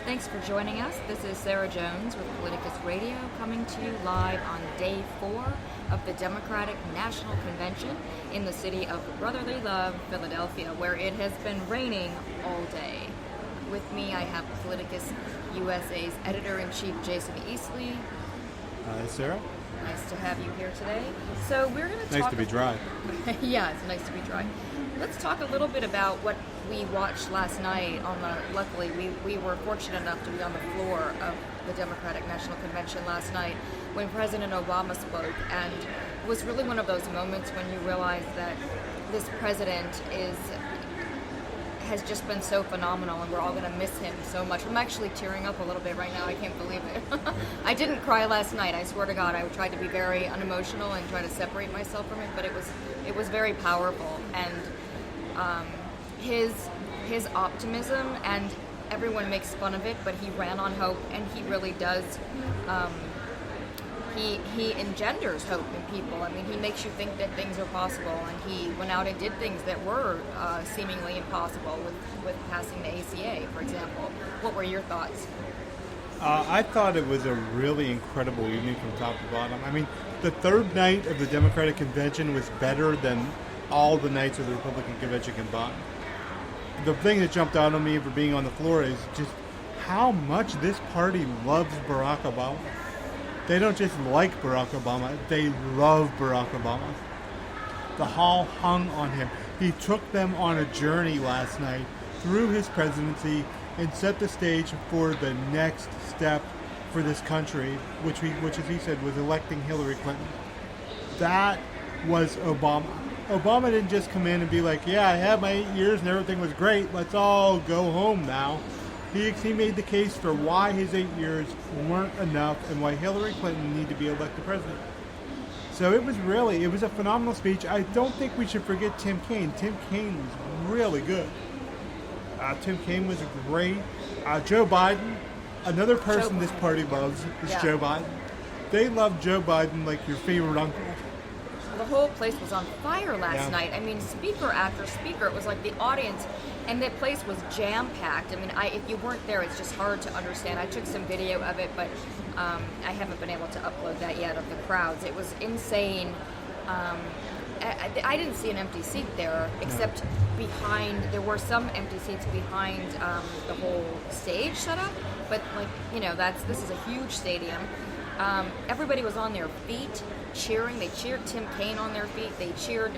Thanks for joining us. This is Sarah Jones with Politicus Radio, coming to you live on day 4 of the Democratic National Convention in the city of brotherly love, Philadelphia, where it has been raining all day. With me, I have Politicus USA's editor-in-chief, Jason Easley. Hi, Sarah. Nice to have you here today. So we're going to talk... Nice to be dry. Yeah, it's nice to be dry. Let's talk a little bit about what we watched last night. Luckily, we were fortunate enough to be on the floor of the Democratic National Convention last night when President Obama spoke, and it was really one of those moments when you realize that this president has just been so phenomenal, and we're all going to miss him so much. I'm actually tearing up a little bit right now. I can't believe it. I didn't cry last night. I swear to God, I tried to be very unemotional and try to separate myself from it, but it was very powerful. And his optimism, and everyone makes fun of it, but he ran on hope, and he really does. He engenders hope in people. I mean, he makes you think that things are possible, and he went out and did things that were seemingly impossible with passing the ACA, for example. What were your thoughts? I thought it was a really incredible evening from top to bottom. I mean, the third night of the Democratic Convention was better than all the nights of the Republican Convention combined. The thing that jumped out on me for being on the floor is just how much this party loves Barack Obama. They don't just like Barack Obama, they love Barack Obama. The hall hung on him. He took them on a journey last night through his presidency and set the stage for the next step for this country, which as he said, was electing Hillary Clinton. That was Obama. Obama didn't just come in and be like, yeah, I had my 8 years and everything was great, let's all go home now. He made the case for why his 8 years weren't enough and why Hillary Clinton needed to be elected president. So it was a phenomenal speech. I don't think we should forget Tim Kaine. Tim Kaine was really good. Tim Kaine was great. Joe Biden, another person this party loves is Joe Biden. They love Joe Biden like your favorite uncle. The whole place was on fire last night. I mean, speaker after speaker. It was like the audience, and the place was jam-packed. I mean, if you weren't there, it's just hard to understand. I took some video of it, but I haven't been able to upload that yet of the crowds. It was insane. I didn't see an empty seat there, except behind. There were some empty seats behind the whole stage setup, but this is a huge stadium. Everybody was on their feet cheering. They cheered Tim Kaine on their feet. They cheered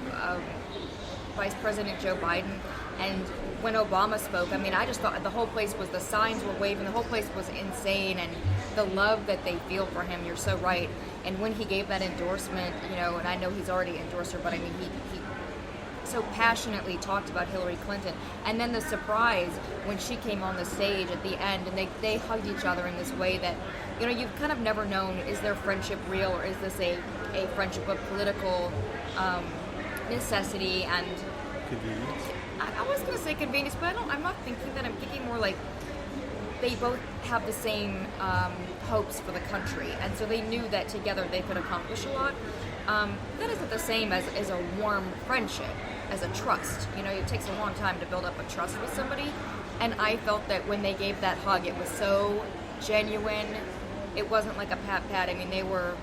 Vice President Joe Biden. And when Obama spoke, I mean, I just thought the whole place was, the signs were waving, the whole place was insane, and the love that they feel for him, you're so right. And when he gave that endorsement, and I know he's already endorsed her, but I mean, he so passionately talked about Hillary Clinton. And then the surprise when she came on the stage at the end, and they hugged each other in this way that, you've kind of never known, is their friendship real, or is this a friendship of political necessity and convenience? I was going to say convenience, but I'm not thinking that. I'm thinking more like they both have the same hopes for the country, and so they knew that together they could accomplish a lot. That isn't the same as a warm friendship, as a trust. It takes a long time to build up a trust with somebody, and I felt that when they gave that hug, it was so genuine. It wasn't like a pat-pat. I mean, they were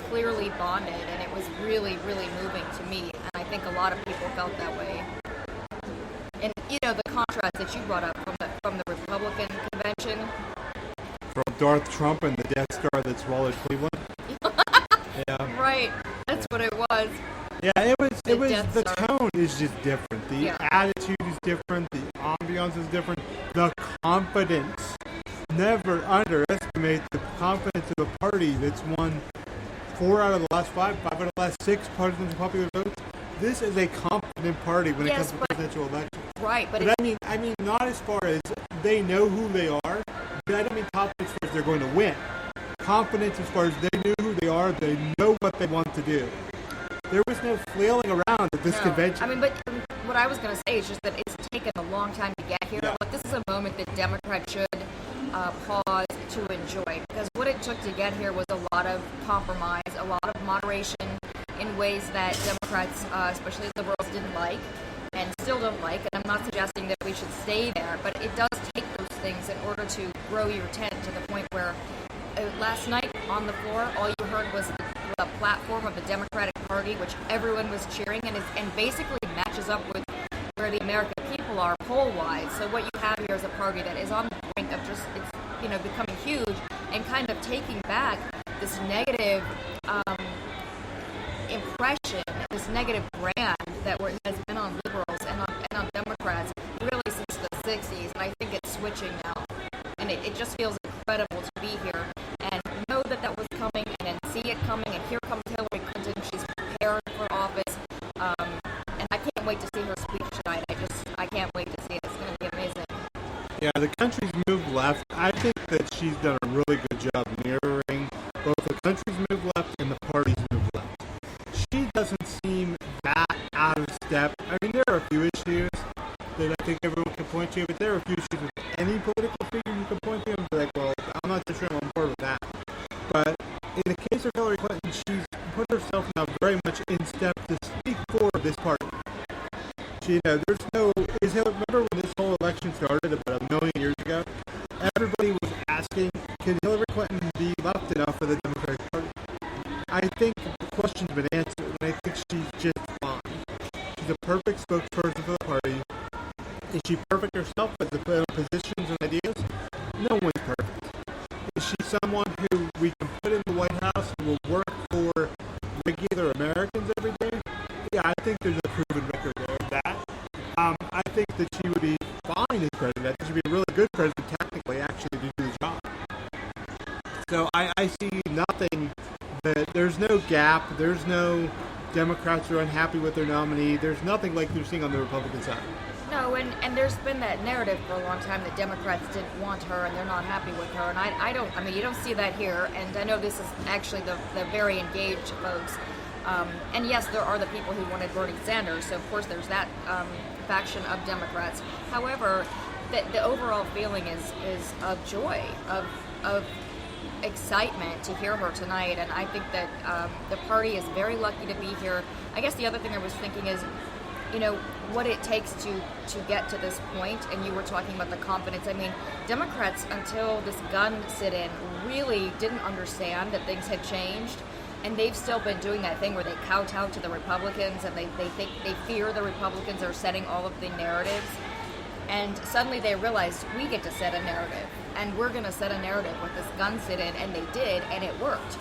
clearly bonded, and it was really, really moving to me, and I think a lot of people felt that way. And, the contrast that you brought up from the Republican convention. From Darth Trump and the Death Star that swallowed Cleveland. Yeah. Right. That's what it was. Yeah, the tone is just different. The attitude is different. The ambiance is different. The confidence. Never underestimate the confidence of a party that's won 4 out of the last 5 out of the last 6 presidential popular votes. This is a confident party when it comes to presidential elections. Right, but I mean, not as far as they know who they are, but I don't mean confidence as far as they're going to win. Confidence as far as they knew who they are, they know what they want to do. There was no flailing around at this convention. I mean, but what I was going to say is just that it's taken a long time to get here. Yeah. But this is a moment that Democrats should pause to enjoy, because what it took to get here was a lot of compromise, a lot of moderation in ways that Democrats, especially liberals, didn't like and still don't like. And I'm not suggesting that we should stay there, but it does take those things in order to grow your tent to the point where last night on the floor, all you heard was the platform of the Democratic Party, which everyone was cheering, and basically matches up with where the American people are poll-wise. So what you have here is a party that is on the brink of just, it's, becoming huge and kind of taking back this negative impression, this negative brand that has been on liberals and on Democrats really since the 60s. And I think it's switching now. And it just feels incredible to be here and know that was coming and then see it coming. And here comes Hillary Clinton. She's prepared for office. And I can't wait to see her speech tonight. I can't wait to see it. It's going to be amazing. Yeah, the country's moved left. I think that she's done a really good job mirroring both the country's move left and the party's move left. She doesn't seem that out of step. I mean, there are a few issues that I think everyone can point to, but there are a few issues with any political figure you can point to and be like, well, I'm not so sure I'm on board with that. But in the case of Hillary Clinton, she's put herself now very much in step to speak for this party. There's no... Remember when this whole election started about 1 million years ago? Everybody was asking, can Hillary Clinton be left enough for the Democratic Party? I think the question's been answered, and I think she's just fine. She's a perfect spokesperson for the party. Is she perfect herself with the positions and ideas? No one's perfect. Is she someone who we can put in the White House and will work for regular Americans every day? Yeah, I think there's a proven record there of that. I think that she would be fine as president. I think she'd be a really good president technically, actually, to do the job. So I see nothing that there's no gap. There's no Democrats who are unhappy with their nominee. There's nothing like they're seeing on the Republican side. No, and there's been that narrative for a long time that Democrats didn't want her and they're not happy with her. And you don't see that here. And I know this is actually the very engaged folks. And yes, there are the people who wanted Bernie Sanders. So of course there's that faction of Democrats. However, the overall feeling is of joy, of excitement to hear her tonight. And I think that the party is very lucky to be here. I guess the other thing I was thinking is, what it takes to get to this point, and you were talking about the confidence. I mean, Democrats, until this gun sit-in, really didn't understand that things had changed, and they've still been doing that thing where they kowtow to the Republicans, and they think they fear the Republicans are setting all of the narratives, and suddenly they realized we get to set a narrative, and we're going to set a narrative with this gun sit-in, and they did, and it worked.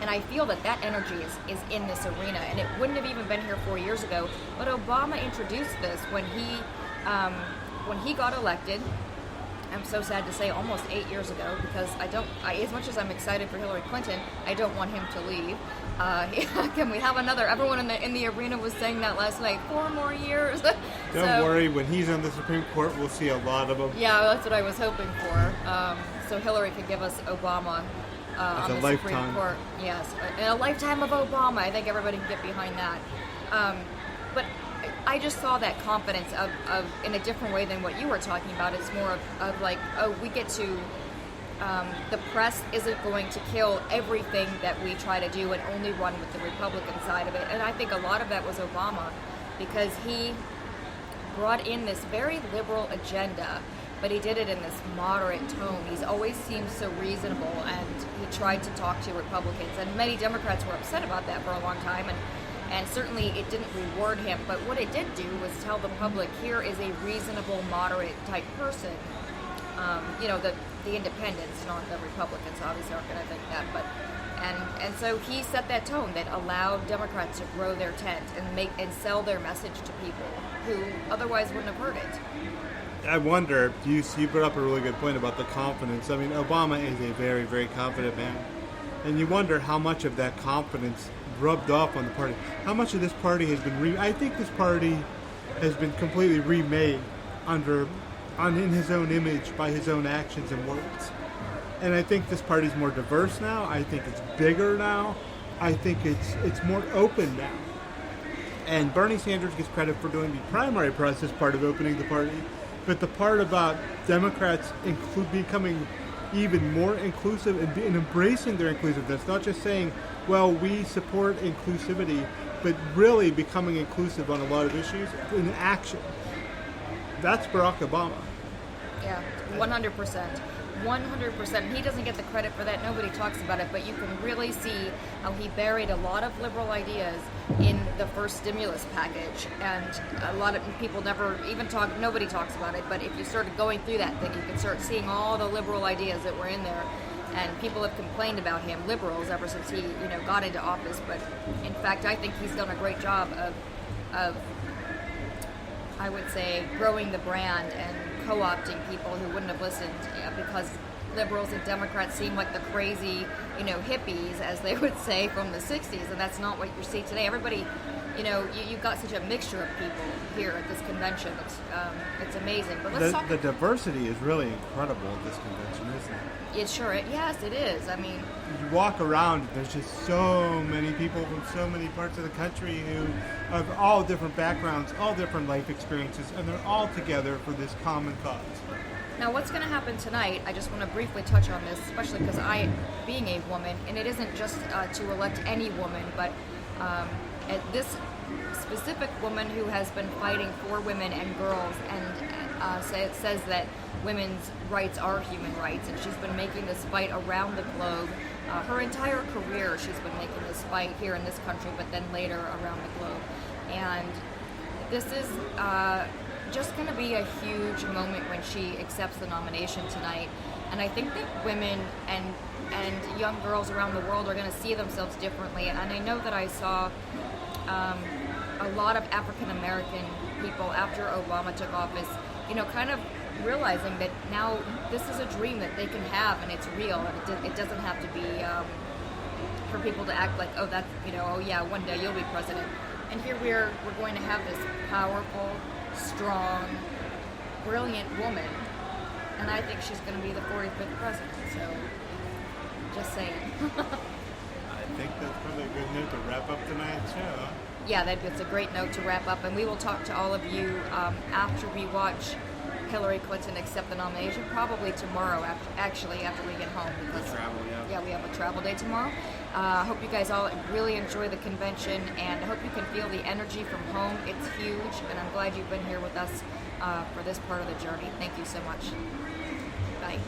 And I feel that energy is in this arena, and it wouldn't have even been here 4 years ago. But Obama introduced this when he got elected. I'm so sad to say, almost 8 years ago, because as much as I'm excited for Hillary Clinton, I don't want him to leave. Can we have another? Everyone in the arena was saying that last night. 4 more years. Don't worry, when he's on the Supreme Court, we'll see a lot of them. Yeah, that's what I was hoping for. So Hillary could give us Obama. On the Supreme Court, yes, and a lifetime of Obama. I think everybody can get behind that. But I just saw that confidence of in a different way than what you were talking about. It's more of like, oh, we get to. The press isn't going to kill everything that we try to do and only run with the Republican side of it. And I think a lot of that was Obama, because he brought in this very liberal agenda, but he did it in this moderate tone. He's always seemed so reasonable, and he tried to talk to Republicans. And many Democrats were upset about that for a long time, and certainly it didn't reward him. But what it did do was tell the public, here is a reasonable, moderate type person. The independents, not the Republicans, obviously aren't going to think that. But and so he set that tone that allowed Democrats to grow their tent and sell their message to people who otherwise wouldn't have heard it. I wonder, you brought up a really good point about the confidence. I mean, Obama is a very, very confident man. And you wonder how much of that confidence rubbed off on the party. How much of this party has been I think this party has been completely remade in his own image by his own actions and words. And I think this party's more diverse now. I think it's bigger now. I think it's more open now. And Bernie Sanders gets credit for doing the primary process part of opening the party. But the part about Democrats becoming even more inclusive and embracing their inclusiveness, not just saying, well, we support inclusivity, but really becoming inclusive on a lot of issues in action. That's Barack Obama. Yeah, 100%. 100%. He doesn't get the credit for that. Nobody talks about it, but you can really see how he buried a lot of liberal ideas in the first stimulus package. And a lot of people never even talk, nobody talks about it, but if you started going through that thing, you could start seeing all the liberal ideas that were in there. And people have complained about him, liberals, ever since he, got into office. But in fact, I think he's done a great job of I would say, growing the brand and co-opting people who wouldn't have listened because liberals and Democrats seem like the crazy, hippies, as they would say, from the 60s, and that's not what you see today. Everybody, you've got such a mixture of people here at this convention. It's amazing. But let's talk. The diversity is really incredible at this convention, isn't it? Yes, it is. I mean, you walk around, there's just so many people from so many parts of the country who have all different backgrounds, all different life experiences, and they're all together for this common cause. Now, what's going to happen tonight, I just want to briefly touch on this, especially because being a woman, and it isn't just to elect any woman, but this specific woman who has been fighting for women and girls and says that women's rights are human rights, and she's been making this fight around the globe. Her entire career she's been making this fight here in this country, but then later around the globe. And this is just going to be a huge moment when she accepts the nomination tonight. And I think that women and young girls around the world are going to see themselves differently. And I know that I saw a lot of African American people after Obama took office, kind of realizing that now this is a dream that they can have and it's real, and it doesn't have to be for people to act like, oh, that's, oh yeah, one day you'll be president. And here we're going to have this powerful, strong, brilliant woman, and I think she's going to be the 45th president. So, just saying. I think that's probably a good note to wrap up tonight's show. Yeah, that's a great note to wrap up, and we will talk to all of you after we watch Hillary Clinton accept the nomination, probably tomorrow, after we get home. Because, we have a travel day tomorrow. I hope you guys all really enjoy the convention, and I hope you can feel the energy from home. It's huge, and I'm glad you've been here with us for this part of the journey. Thank you so much. Bye.